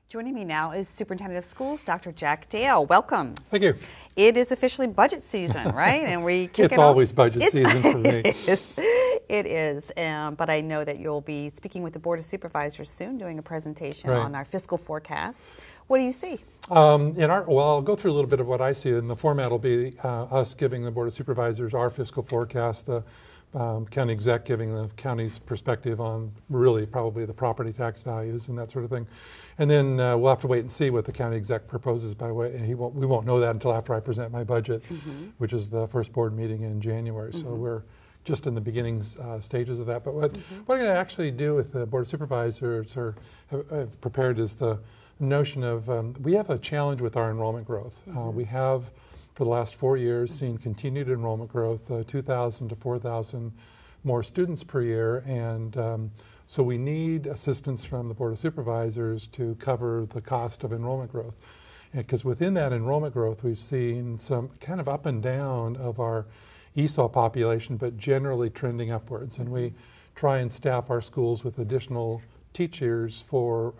Joining me now is Superintendent of Schools, Dr. Jack Dale. Welcome. Thank you. It is officially budget season, right? And we kick It's it off. always budget season for me. It is. But I know that you'll be speaking with the Board of Supervisors soon, doing a presentation on our fiscal forecast. What do you see? I'll go through a little bit of what I see, and the format will be us giving the Board of Supervisors our fiscal forecast, the county exec giving the county's perspective on really probably the property tax values and that sort of thing. And then we'll have to wait and see what the county exec proposes by way. We won't know that until after I present my budget, which is the first board meeting in January. So we're just in the beginning stages of that. But what we're going to actually do with the Board of Supervisors have prepared is the notion of we have a challenge with our enrollment growth. We have for the last 4 years seen continued enrollment growth, 2,000 to 4,000 more students per year, and so we need assistance from the Board of Supervisors to cover the cost of enrollment growth. Because within that enrollment growth, we've seen some kind of up and down of our ESOL population, but generally trending upwards. And we try and staff our schools with additional teachers for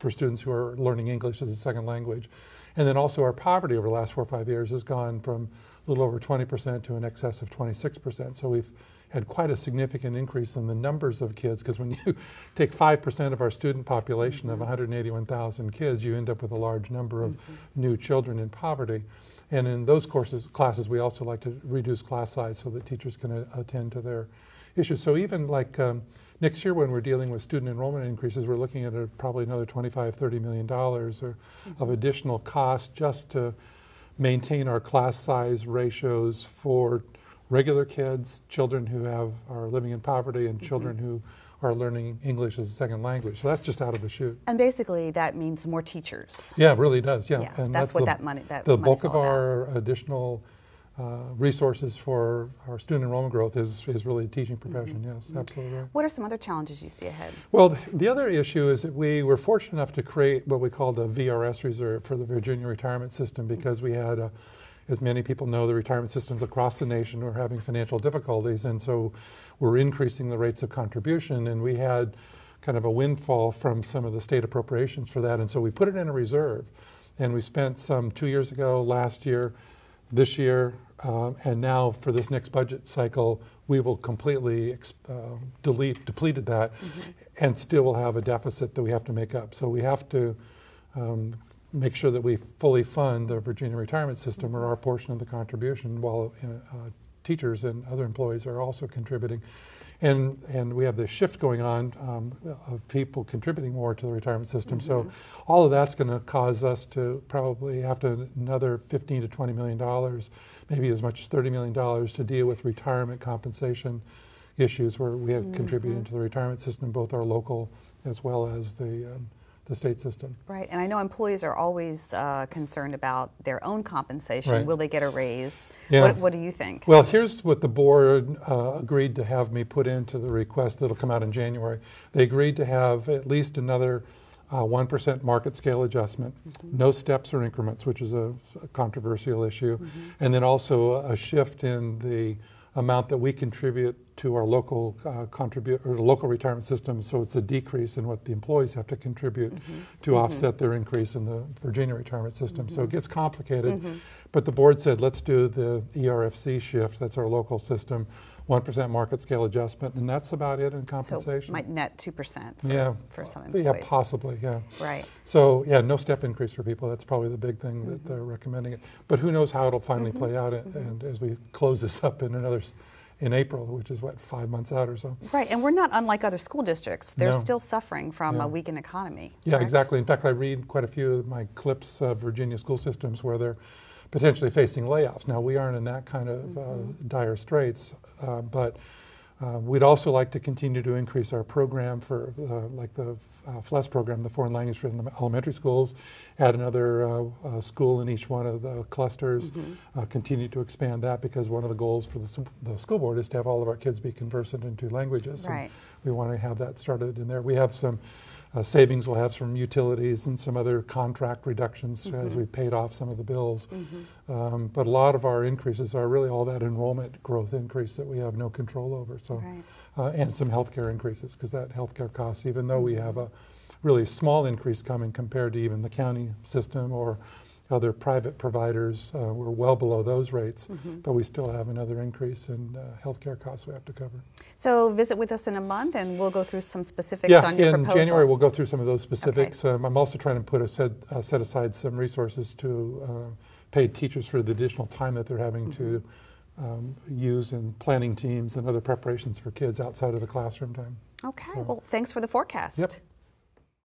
students who are learning English as a second language. And then also our poverty over the last 4 or 5 years has gone from a little over 20% to an excess of 26%. So we've had quite a significant increase in the numbers of kids, because when you take 5% of our student population of 181,000 kids, you end up with a large number of new children in poverty. And in those classes, we also like to reduce class size so that teachers can attend to their issues. So even like next year when we're dealing with student enrollment increases, we're looking at probably another $25–30 million of additional cost just to maintain our class size ratios for regular kids, children who are living in poverty, and children who are learning English as a second language. So that's just out of the chute. And basically that means more teachers. Yeah, it really does, yeah. And that's what the bulk of our additional resources for our student enrollment growth is really the teaching profession, yes, absolutely right. What are some other challenges you see ahead? Well, the other issue is that we were fortunate enough to create what we call the VRS reserve for the Virginia retirement system, because we had, as many people know, the retirement systems across the nation were having financial difficulties, and so we're increasing the rates of contribution, and we had kind of a windfall from some of the state appropriations for that, and so we put it in a reserve, and we spent some 2 years ago, last year, this year, and now for this next budget cycle, we will completely depleted that, and still will have a deficit that we have to make up. So we have to make sure that we fully fund the Virginia retirement system, or our portion of the contribution, while teachers and other employees are also contributing. And we have this shift going on of people contributing more to the retirement system. So all of that's going to cause us to probably have to another $15 to $20 million, maybe as much as $30 million, to deal with retirement compensation issues where we have contributed to the retirement system, both our local as well as the state system. Right, and I know employees are always concerned about their own compensation. Right. Will they get a raise? Yeah. What do you think? Well, here's what the board agreed to have me put into the request that'll come out in January. They agreed to have at least another 1% market scale adjustment, no steps or increments, which is a controversial issue, and then also a shift in the amount that we contribute to our local local retirement system, so it's a decrease in what the employees have to contribute to offset their increase in the Virginia retirement system. So it gets complicated, but the board said let's do the ERFC shift, that's our local system, 1% market scale adjustment, and that's about it in compensation. So it might net 2% for some employees. Yeah, possibly, yeah. Right. So yeah, no step increase for people, that's probably the big thing that they're recommending it. But who knows how it'll finally play out, and as we close this up in April, which is 5 months out or so. Right, and we're not unlike other school districts. They're still suffering from a weakened economy. Yeah, correct? Exactly. In fact, I read quite a few of my clips of Virginia school systems where they're potentially facing layoffs. Now, we aren't in that kind of dire straits, but we'd also like to continue to increase our program for like the FLES program, the foreign language for the elementary schools, add another school in each one of the clusters, continue to expand that, because one of the goals for the school board is to have all of our kids be conversant in 2 languages. Right. And we want to have that started in there. We have some savings we'll have from utilities and some other contract reductions as we paid off some of the bills. But a lot of our increases are really all that enrollment growth increase that we have no control over. So, and some healthcare increases, because that healthcare costs, even though we have a really small increase coming compared to even the county system or other private providers. We're well below those rates, but we still have another increase in healthcare costs we have to cover. So visit with us in a month and we'll go through some specifics on your proposal. In January we'll go through some of those specifics. Okay. I'm also trying to set aside some resources to paid teachers for the additional time that they're having to use in planning teams and other preparations for kids outside of the classroom time. Okay, well, thanks for the forecast. Yep.